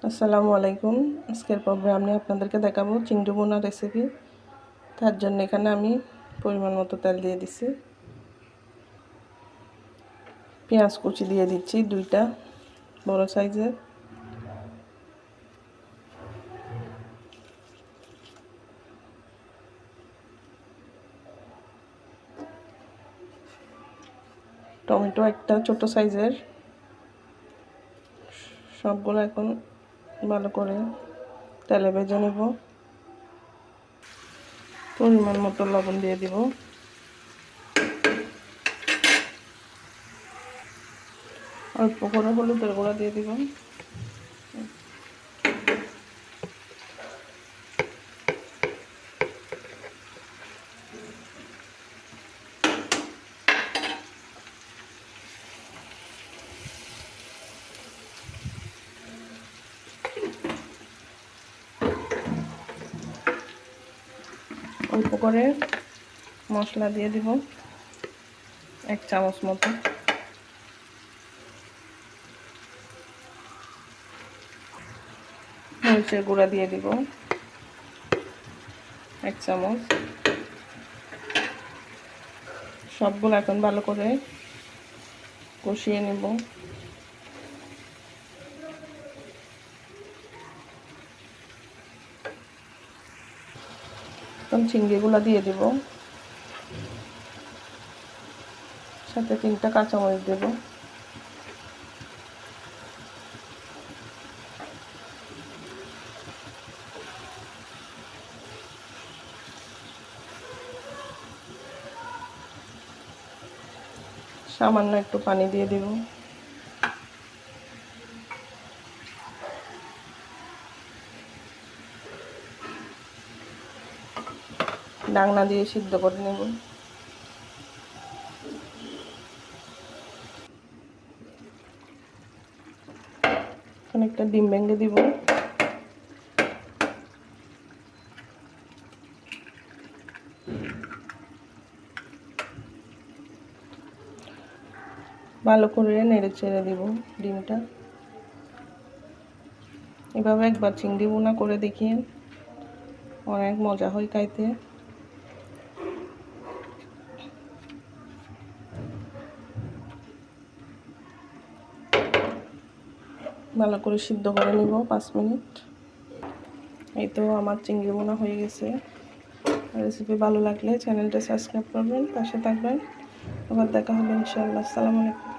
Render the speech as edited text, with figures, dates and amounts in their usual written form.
আসসালামু আলাইকুম। আজকের প্রোগ্রামে আপনাদেরকে দেখাবো চিংড়ি বোনা রেসিপি। তার জন্য এখানে আমি পরিমাণ মতো তেল দিয়ে দিচ্ছি, পেঁয়াজ কুচি দিয়ে দিচ্ছি 2টা বড় সাইজের, টমেটো একটা ছোট সাইজের। সবগুলো এখন ভালো করে তেলে ভেজে নেব। পরিমাণ মতো লবণ দিয়ে দিব, অল্প করে হলুদের গুঁড়া দিয়ে দিব, অল্প করে মশলা দিয়ে দিব 1 চামচ মতো, মরিচের গুঁড়া দিয়ে দিব 1 চামচ। সবগুলো এখন ভালো করে কষিয়ে নেব। এখন চিংড়িগুলো দিয়ে দিব, সাথে 3টা কাঁচামরিচ দেব। সামান্য একটু পানি দিয়ে দেব। ঢাকনা দিয়ে সিদ্ধ করে নেব। এখন একটা ডিম ভেঙে দিব। ভালো করে নেড়ে চেড়ে দিব ডিমটা। এভাবে একবার চিংড়ি বোনা করে দেখিয়ে, অনেক মজা হয় খাইতে। ভালো করে সিদ্ধ করে নিব 5 মিনিট। এই তো আমার চিংড়ি বোনা হয়ে গেছে। রেসিপি ভালো লাগলে চ্যানেলটা সাবস্ক্রাইব করবেন, পাশে থাকবেন। আবার দেখা হবে ইনশাআল্লাহ। আসসালামু আলাইকুম।